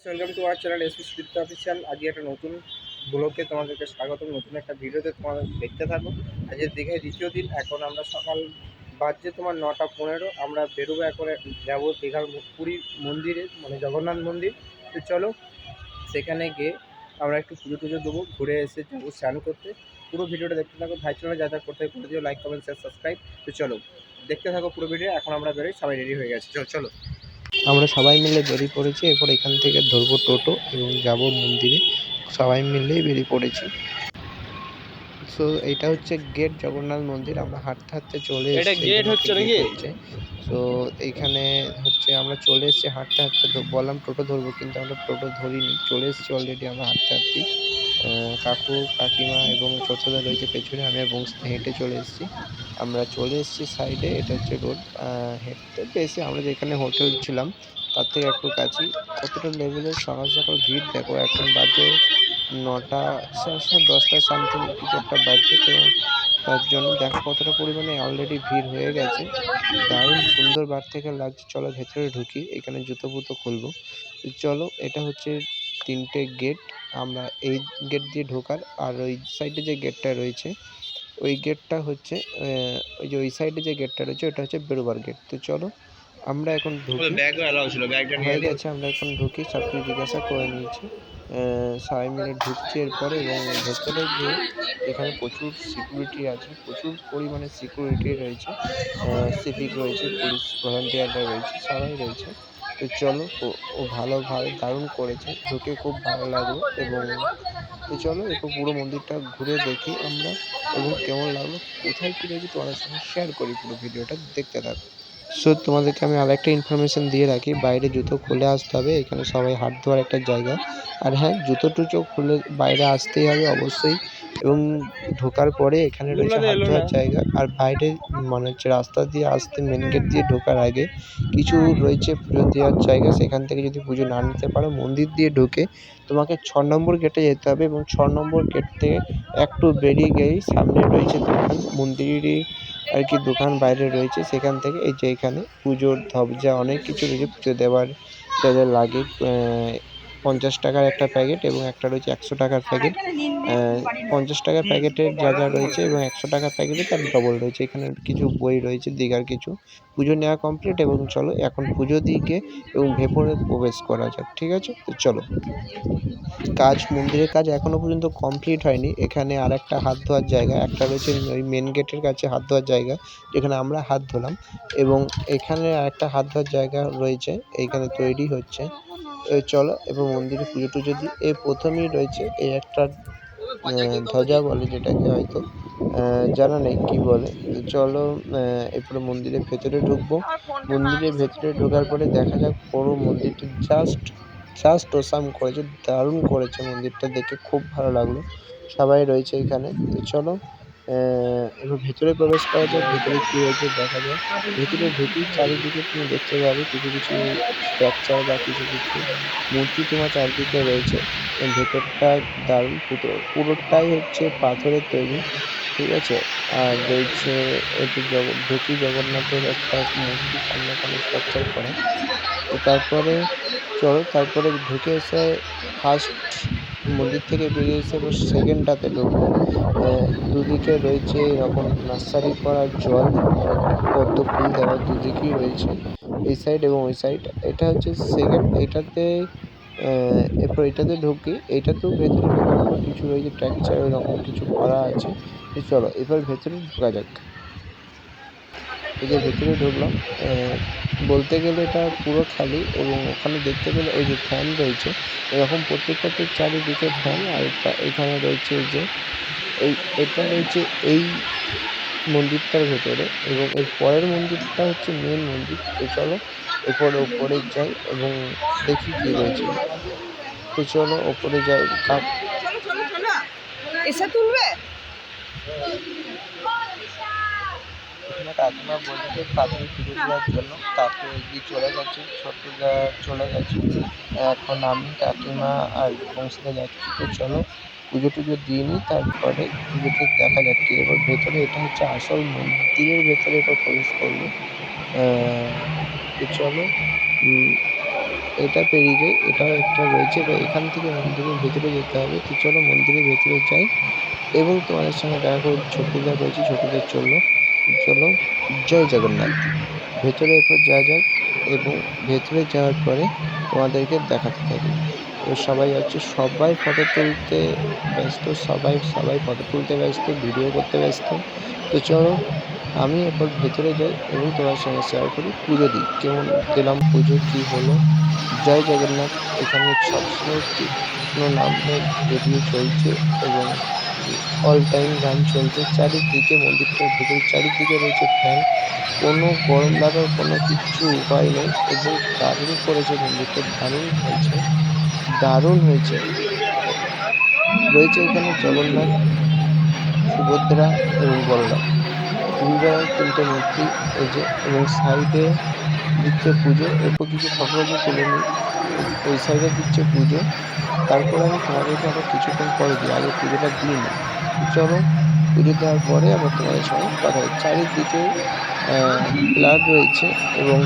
Welcome to our channel SP Sudipta official. আজকে একটা নতুন ব্লগে তোমাদেরকে স্বাগতম, নতুন একটা ভিডিওতে তোমাদের দেখতে থাকো। আজকে দীঘায় দ্বিতীয় দিন। এখন আমরা সকাল বাজছে তোমার 9:15। আমরা বেরোবো, এখন যাবো দীঘার পুরী মন্দিরে, মানে জগন্নাথ মন্দির। তো চলো সেখানে গিয়ে আমরা একটু পুজো টুজো দেবো, ঘুরে এসে যাবো স্নান করতে। পুরো ভিডিওটা দেখতে থাকো। ভাই চ্যানেলে যা যা করতে করে দিও, লাইক কমেন্ট শেয়ার সাবস্ক্রাইব। তো চলো দেখতে থাকো পুরো ভিডিও। এখন আমরা বেরোই, সবাই রেডি হয়ে গেছে, চলো। আমরা সবাই মিলে বেরিয়ে পড়েছি। এরপর এখান থেকে ধরবো টোটো এবং যাব মন্দিরে। সবাই মিলেই বেরিয়ে পড়েছি। সো এটা হচ্ছে গেট জগন্নাথ মন্দির। আমরা হাঁটতে হাঁটতে চলে এসেছি, গেট হচ্ছে নাকি? সো এইখানে হচ্ছে আমরা চলে এসেছি হাঁটতে হাঁটতে। বললাম টোটো ধরবো, কিন্তু আমরা টোটো ধরিনি, চলে এসেছি অলরেডি আমরা হাঁটতে হাঁটতেই। কাকু কাকিমা এবং ছোটদা রয়েছে পেছনে, আমি এবং হেঁটে চলে এসেছি। আমরা চলে এসেছি সাইডে, এটা হচ্ছে রোড। হেঁটে বেশি, আমরা যেখানে হোটেল ছিলাম তার থেকে একটু কাছেই। কতটা লেভেলের সকাল সকাল ভিড় দেখো। এখন বাজে 9টা 10টা সামথিং কিছু একটা বাজছে। তো তার জন্য দেখো কতটা পরিমাণে অলরেডি ভিড় হয়ে গেছে। দারুণ সুন্দর বার থেকে লাগছে। চলো ভেতরে ঢুকি, এখানে জুতো ফুতো খুলবো। চলো, এটা হচ্ছে 3টে গেট। আমরা এই গেট দিয়ে ঢোকার, আর ওই সাইডে যে গেটটা রয়েছে ওই গেটটা হচ্ছে ওই যে ওই সাইডে যে গেটটা রয়েছে ওটা হচ্ছে বেরোবার গেট। তো চলো আমরা এখন ঢুকি। হয়ে গেছে, আমরা এখন ঢুকি, সব কিছু জিজ্ঞাসা করে নিয়েছি। সবাই মিলে ঢুকছি এরপরে, এবং ভেতরে গিয়ে এখানে প্রচুর সিকিউরিটি আছে, প্রচুর পরিমাণে সিকিউরিটি রয়েছে। সিভিক রয়েছে, পুলিশ ভলান্টিয়াররা রয়েছে, সবাই রয়েছে। তো চলো, ও ভালোভাবে দারুণ করেছে, ঢুকে খুব ভালো লাগলো। এবং তো চলো এরপর পুরো মন্দিরটা ঘুরে দেখি আমরা, এবং কেমন লাগলো, কোথায় কী রয়েছে তোমাদের সঙ্গে শেয়ার করি। পুরো ভিডিওটা দেখতে থাকো। সো তোমাদেরকে আমি আরেকটা ইনফরমেশন দিয়ে রাখি, বাইরে জুতো খুলে আসতে হবে। এখানে সবাই হাত ধোয়ার একটা জায়গা। আর হ্যাঁ, জুতো টুতো খুলে বাইরে আসতেই হবে অবশ্যই। এবং ঢোকার পরে এখানে রয়েছে হাত ধোয়ার জায়গা। আর বাইরে মানে হচ্ছে রাস্তা দিয়ে আসতে, মেন গেট দিয়ে ঢোকার আগে কিছু রয়েছে পুজো দেওয়ার জায়গা। সেখান থেকে যদি পুজো না নিতে পারো, মন্দির দিয়ে ঢুকে তোমাকে 6 নম্বর গেটে যেতে হবে, এবং 6 নম্বর গেট থেকে একটু বেরিয়ে গেলেই সামনে রয়েছে দোকান। মন্দিরেরই আর কি দোকান বাইরে রয়েছে। সেখান থেকে এই যে এখানে পুজোর ধবজা অনেক কিছু রয়েছে, পুজো দেওয়ার যা যা লাগে। 50 টাকার একটা প্যাকেট, এবং একটা রয়েছে 100 টাকার প্যাকেট। 50 টাকার প্যাকেটের যা যা রয়েছে এবং 100 টাকার প্যাকেটে তার ডবল রয়েছে। এখানে কিছু বই রয়েছে, দীঘার কিছু। পুজো নেওয়া কমপ্লিট, এবং চলো এখন পুজো দিয়ে এবং ভেতরে প্রবেশ করা যাক, ঠিক আছে? তো চলো। মন্দিরের কাজ এখনো পর্যন্ত কমপ্লিট হয়নি। এখানে আরেকটা হাত ধোয়ার জায়গা, একটা রয়েছে ওই মেন গেটের কাছে হাত ধোয়ার জায়গা, যেখানে আমরা হাত ধুলাম। এবং এখানে আরেকটা হাত ধোয়ার জায়গা রয়েছে, এইখানে তৈরি হচ্ছে। চলো এবার মন্দিরে পুজো টুজো দিই। এর প্রথমেই রয়েছে এই একটা ধ্বজা বলে যেটাকে, হয়তো জানা নেই কি বলে। তো চলো এরপরে মন্দিরের ভেতরে ঢুকবো। মন্দিরের ভেতরে ঢোকার পরে দেখা যাক পুরো মন্দিরটা জাস্ট অসাম করেছে, দারুণ করেছে। মন্দিরটা দেখে খুব ভালো লাগলো। সবাই রয়েছে এখানে। তো চলো এবার ভেতরে প্রবেশ করা যাক। ভেতরে কী রয়েছে দেখা যাক। ভেতরে ঢুকেই চারিদিকে তুমি দেখতে পাবে কিছু কিছু স্ট্রাকচার বা কিছু কিছু মূর্তি তোমার চারদিকে রয়েছে। ভেতরটা দারুণ, পুরোটাই হচ্ছে পাথরের তৈরি, ঠিক আছে? আর রয়েছে একটু ঢুকি জগন্নাথের একটা মূর্তি সামনাসামনি স্ট্রাকচার করা। তো তারপরে ঢুকে এসে ফার্স্ট মন্দির থেকে বেরিয়ে এসে এবার সেকেন্ডটাতে ঢুকবো। দুদিকে রয়েছে এরকম নার্সারি করা জল, পদ্ম ফুল দেওয়া দুদিকেই রয়েছে, এই সাইড এবং ওই সাইড। এটা হচ্ছে সেকেন্ড। এরপর এটাতে ঢুকি। এইটাতেও ভেতরে ঢোকার পর কিছু রয়েছে স্ট্রাকচার এরকম কিছু করা আছে। তো চলো এবার ভেতরে ঢোকা যাক। এই যে ভেতরে ঢুকলাম, বলতে গেলে এটা পুরো খালি, এবং ওখানে দেখতে পেলে ওই যে ফ্যান রয়েছে এরকম প্রত্যেকটাতে চারিদিকে ফ্যান। আর এখানে রয়েছে এই যে এটা রয়েছে এই মন্দিরটার ভেতরে, এবং এর পরের মন্দিরটা হচ্ছে মেন মন্দির। তো চলো এরপরে ওপরে যাই এবং দেখি কি রয়েছে। তো চলো ওপরে যাই। এসে তুলবে। এখানে কাকিমা বলছে তাড়াতাড়ি পুজো দেওয়ার জন্য, তারপরে এগিয়ে চলে গেছে, ছোটদা চলে গেছে। এখন আমি কাকিমা আর বংশীদা যাচ্ছি। তো চলো পুজো টুজো দিয়ে নিই, তারপরে পুজোতে দেখা যাক কি। এবার ভেতরে এটা হচ্ছে আসল মন্দিরের ভেতরে এবার প্রবেশ করবো। তো চলো এটা পেরিয়ে যাই, এটাও একটা রয়েছে। এবার এখান থেকে মন্দিরের ভেতরে যেতে হবে। তো চলো মন্দিরের ভেতরে যাই এবং তোমাদের সঙ্গে দেখা করে ছোটুদা রয়েছে, ছোটুদা চলো, চলো জয় জগন্নাথ। ভেতরে এরপর যাওয়া যাক এবং ভেতরে যাওয়ার পরে তোমাদেরকে দেখাতে থাকি। এবার সবাই যাচ্ছে, সবাই ফটো তুলতে ব্যস্ত, সবাই ফটো তুলতে ব্যস্ত, ভিডিও করতে ব্যস্ত। তো চলো আমি এরপর ভেতরে যাই এবং তোমার সঙ্গে শেয়ার করি, পুজো দিই। কেমন দিলাম পুজো, কি হলো। জয় জগন্নাথ। এখানে সবসময় কৃষ্ণ নামের রেডিও চলছে এবং অল টাইম গান চলছে। চারিদিকে মন্দিরটার ভেতরে চারিদিকে রয়েছে ফ্যান। কোনো গরম লাগার কোনো কিচ্ছু উপায় নেই এবং দারুণ করেছে মন্দিরটা, দারুণ হয়েছে। রয়েছে এখানে জগন্নাথ, সুভদ্রা এবং বলরাম। দুজনের ৩ টে মূর্তি এই যে, এবং সাইডে দিচ্ছে পুজো। এরপর কিছু ফটো তুলে নিই। ওই সাইডে দিচ্ছে পুজো। তারপরে আমি তোমাদেরকে আবার কিছুক্ষণ পরে দিই। আগে পুজোটা দিয়ে নিই। তো চলো পুজো দেওয়ার পরে আবার তোমাদের সঙ্গে কথা হচ্ছে। চারিদিকে ফ্ল্যাগ রয়েছে এবং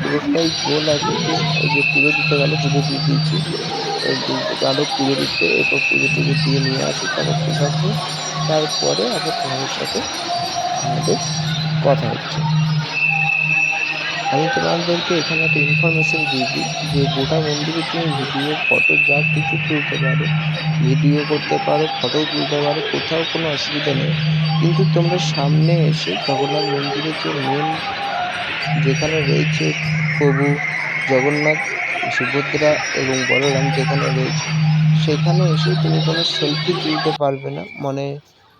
পুরোটাই গোল আকৃতির। এই যে পুজো দিতে গেল, পুজো দিয়ে দিয়েছি। গেল পুজো দিতে। এরপর পুজো-টুজো দিয়ে নিয়ে আসি, তারপর প্রসাদ নিই। তারপরে আবার তোমাদের সাথে আমাদের কথা হচ্ছে। আমি তোমাদেরকে এখানে একটা ইনফরমেশন দিয়ে দিই যে গোটা মন্দিরে তুমি ভিডিও, ফটো যা কিছু তুলতে পারো। ভিডিও করতে পারো, ফটোও তুলতে পারো, কোথাও কোনো অসুবিধা নেই। কিন্তু তোমরা সামনে এসে জগন্নাথ মন্দিরের যে মেন, যেখানে রয়েছে প্রভু জগন্নাথ, সুভদ্রা এবং বলরাম যেখানে রয়েছে, সেখানে এসে তুমি কোনো সেলফি তুলতে পারবে না। মানে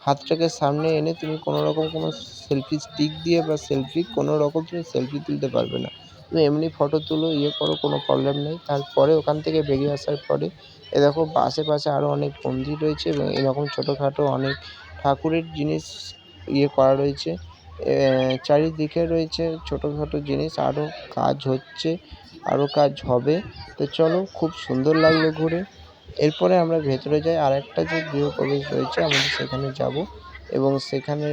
হাতটাকে সামনে এনে তুমি কোনোরকম কোনো সেলফি স্টিক দিয়ে বা কোনোরকম তুমি সেলফি তুলতে পারবে না। তুমি এমনি ফটো তুলো, ইয়ে করো, কোনো প্রবলেম নেই। তারপরে ওখান থেকে বেরিয়ে আসার পরে দেখো আশেপাশে আরও অনেক মন্দির রয়েছে এবং এরকম ছোটোখাটো অনেক ঠাকুরের জিনিস করা রয়েছে। চারিদিকে রয়েছে ছোটোখাটো জিনিস, আরও কাজ হচ্ছে, আরও কাজ হবে। তো চলো, খুব সুন্দর লাগলো ঘুরে। এরপরে আমরা ভেতরে যাই। আরেকটা যে গৃহপ্রবেশ রয়েছে আমাদের, সেখানে যাবো এবং সেখানে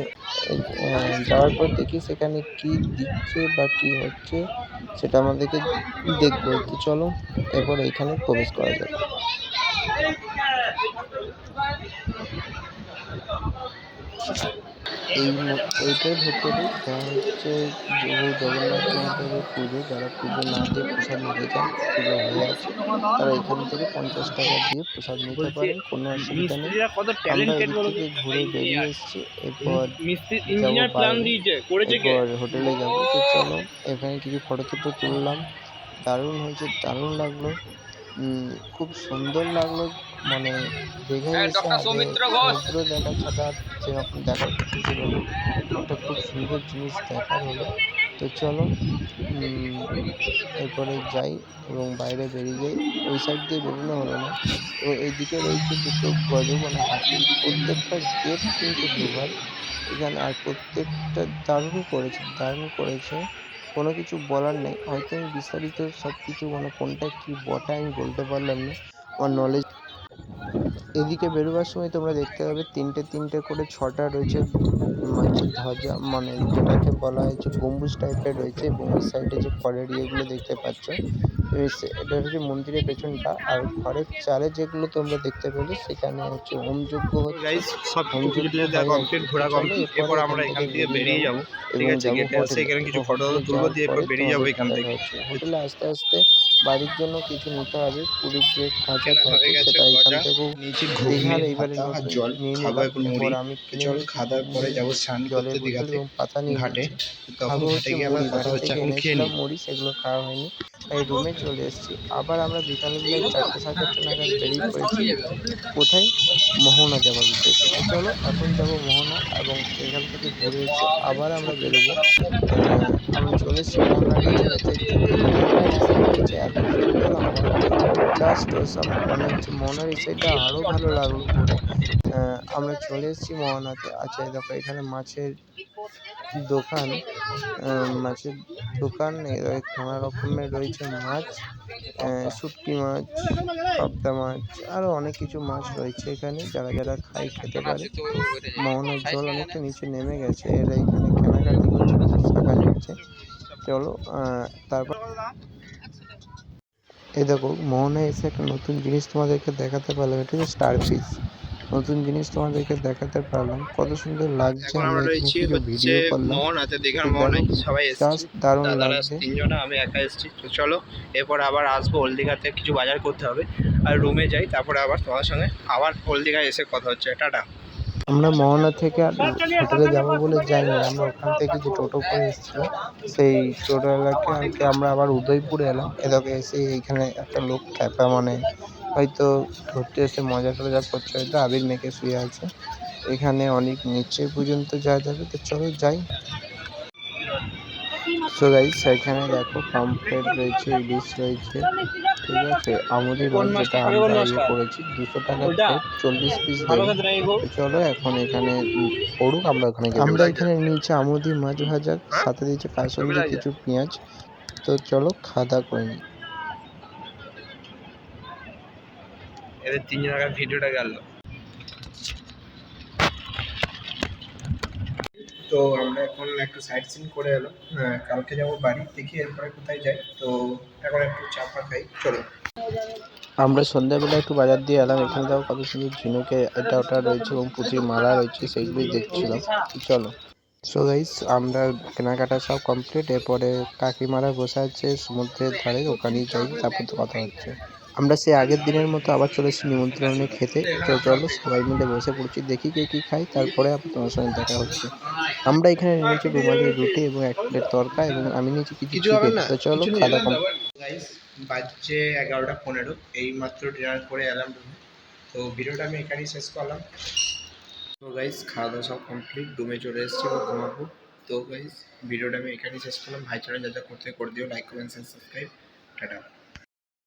যাওয়ার পর দেখি সেখানে কি দিচ্ছে বা কি হচ্ছে সেটা আমাদেরকে দেখবো। তো চলো এরপর এইখানে প্রবেশ করা যাক। এইটার ভেতরে দেওয়া হচ্ছে জগন্নাথ মহাদেবের পুজো। যারা পুজো না দিয়ে প্রসাদ নিতে চান, পুজো হয়ে আছে, তারা এখান থেকে ৫০ টাকা দিয়ে প্রসাদ নিতে পারেন, কোনো অসুবিধা নেই। আমরা এদিক থেকে ঘুরে বেরিয়ে এসেছি। এরপর যাবো বাইরে, এরপর হোটেলে যাবো। তো চলো এখানে কিছু ফটো-টটো তুললাম। দারুণ হয়েছে, দারুণ লাগলো। খুব সুন্দর লাগলো। মানে দীঘায় এসে আগে সমুদ্র দেখা ছাড়া সেরকম দেখার কিছু ছিল না। একটা খুব সুন্দর জিনিস দেখার হলো। তো চলো এরপরে যাই এবং বাইরে বেরিয়ে যাই। ওই সাইড দিয়ে বেরোনো হলো না এবং এইদিকে রয়েছে দুটো মানে হাতি। প্রত্যেকটা গেট কিন্তু লোহার এখানে, আর প্রত্যেকটা দারুণ করেছে, দারুণ করেছে। কোনো কিছু বলার নেই। হয়তো আমি বিস্তারিত সবকিছু মানে কোনটা কি বটে আমি বলতে পারলাম না। আমার নলেজ। এদিকে বেরোবার সময় তোমরা দেখতে পাবে ৩টে করে ৬টা রয়েছে হচ্ছে ধ্বজা, মানে যেটাকে বলা হয়েছে গম্বুজ টাইপের রয়েছে এবং ওই সাইডে যে খড়ের ইয়েগুলো দেখতে পাচ্ছ, এটা হচ্ছে মন্দিরের পেছনটা। আর ঘরের চালে যেগুলো তোমরা দেখতে পেলে সেখানে হচ্ছে হোমযজ্ঞ হচ্ছে। গাইস সব পুজো হোমযজ্ঞ টুজো দেওয়া হয় কমপ্লিট, আরকি। তো ঘোরা চলো কমপ্লিট। এরপরে এরপর এখান আমরা থেকে এখান থেকে বেরিয়ে যাবো যাব। ঠিক এবং আছে, যাবো গেটে আসছে, হোটেলে। এখানে কিছু এরপর ফটো হোটেলে তুলবো, যাওয়ার দিয়ে এরপর পরে বেরিয়ে যাবো তোমাদেরকে এখান দেখা থেকে। হচ্ছে। হোটেলে আস্তে বাড়ির জন্য কিছু নিতে হবে। পুরীর যে খাজা কেনা থাকে হয়ে গেছে সেটা এখান গজা, থেকেও নিয়েছি ঘুগনি, দীঘার এইবারে ভাতা আর নতুন জল, নিয়ে খাবো নিলাম। এখন এরপর মুড়ি। আমি তো কিনে চল, নিয়েছি খাওয়া দাওয়ার পরে যাবো স্নান করতে জলের বোতল দীঘাতে, এবং পাতা নিয়ে ঘাটে। নিয়েছি। তখন খাবো ঘাটে হচ্ছে গিয়ে আবার মুড়ি। কথা বাড়ি হচ্ছে, থেকে এখন খেয়ে এনেছিলাম নিই। মুড়ি, সেগুলো খাওয়া হয়নি। তাই রুমে চলে এসেছি। আবার আমরা বিকালবেলায় ৪টে ৪:৩০ নাগাদ বেরিয়ে পড়েছি। কোথায়? মোহনা যাবার উদ্দেশ্যে। তো চলো এখন যাবো মোহনা এবং সেখান থেকে ঘুরে এসে আবার আমরা বেরোবো। আমি চলে এসেছি মোহনার কাছে। দেখতে এই মোহনার এই সাইডটা হচ্ছে এত সুন্দর, আমার জাস্ট অসাম। মানে হচ্ছে মোহনার এই সাইডটা আরও ভালো লাগলো ঘুরে। আমরা চলে এসেছি মোহনাতে। আচ্ছা এই দেখো এখানে মাছের দোকান, মাছের দোকান। নানা রকমের রয়েছে মাছ, শুঁটকি মাছ, পাবদা মাছ, আরও অনেক কিছু মাছ রয়েছে এখানে। যারা খায় খেতে পারে। মোহনার জল অনেকটা নিচে নেমে গেছে। এরা এখানে কেনাকাটি করছে, কিছু শাঁখা নিচ্ছে। চলো তারপর এই দেখো মোহনায় এসে একটা নতুন জিনিস তোমাদেরকে দেখাতে পারলাম, এটা হচ্ছে স্টার ফিশ। নতুন জিনিস তোমাদেরকে দেখাতে পারলাম, কত সুন্দর লাগছে। এখন আমি আমরা এখানে রয়েছি কিছু হচ্ছে ভিডিও করলাম, মোহনাতে, দীঘার তো দেখো মোহনায় সবাই এসেছি। জাস্ট দারুণ দাদারা লাগছে। 3 জনা, আমি একা এসেছি। তো চলো এরপর আবার আসবো ওল্ড দীঘাতে, কিছু বাজার করতে হবে আর রুমে যাই, তারপরে আবার তোমার সঙ্গে আবার ওল্ড দীঘায় এসে কথা হচ্ছে। টাটা। আমরা মোহনা থেকে আর হোটেলে যাবো বলে যাইনি, আমরা ওখান থেকে যে টোটো করে এসেছিলাম সেই টোটোওয়ালাকে আমরা আবার উদয়পুরে এলাম। এদিকে এসে এইখানে একটা লোক খ্যাপা মানে হয়তো ঘুরতে এসে মজা টজা করছে, হয়তো আবির মেখে শুয়ে আছে। এখানে অনেক নিচে পর্যন্ত যাওয়া যাবে, তো চলো যাই। সো গাইস এখানে দেখো পাম্পলেট রয়েছে, ইলিশ রয়েছে, ঠিক আছে। আমুদি মাছ যেটা আমরা করেছি 200 টাকা প্লেট, 40 পিস দেবে। তো চলো এখন এখানে পড়ুক, আমরা ওখানে গিয়ে আমরা এখানে নিচে আমুদি মাছ ভাজা, সাথে দিয়েছে কাসুন্দি, কিছু পেঁয়াজ। তো চলো খাওয়া দাওয়া করে নিই। এদের 3 জনের ভিডিওটা গেল। তো আমরা এখন একটু সাইট সিন করে এলাম। কালকে যাবো বাড়ি, দেখি এরপরে কোথায় যাই। তো এখন একটু চা ফা খাই, চলো। আমরা সন্ধ্যাবেলা একটু বাজার দিয়ে এলাম। এখানে দেখো কত সুন্দর ঝিনুকে এটা ওটা রয়েছে এবং পুঁতির মালা রয়েছে, সেইগুলোই দেখছিলাম। চলো। সো গাইস আমরা কেনাকাটা সব কমপ্লিট। এরপরে কাকিমারা বসে আছে সমুদ্রের ধারে, ওখানেই যাই, তারপর তো কথা হচ্ছে। আমরা সেই আগের দিনের মতো আবার চলে এসেছি নিমন্ত্রণে খেতে। তো চলো সবাই মিলে বসে পড়ছি, দেখি কে কি খাই, তারপরে আবার তোমার সঙ্গে দেখা হচ্ছে। আমরা এখানে নিয়েছি রুমালি রুটি এবং 1 প্লেট তড়কা, এবং আমি নিয়েছি কিছু চিকেন। তো চলো খাওয়া দাওয়া। গাইস বাজছে 11:15, এই মাত্র ডিনার করে এলাম রুমে। তো ভিডিওটা আমি এখানেই শেষ করলাম। তো গাইস খাওয়া দাওয়া সব কমপ্লিট, রুমে চলে এসেছি এবং ঘুমাবো। তো গাইস ভিডিওটা আমি এখানেই শেষ করলাম। ভাই চ্যানেল যা যা করতে করে দিও, লাইক কমেন্ট সাবস্ক্রাইব। টাটা।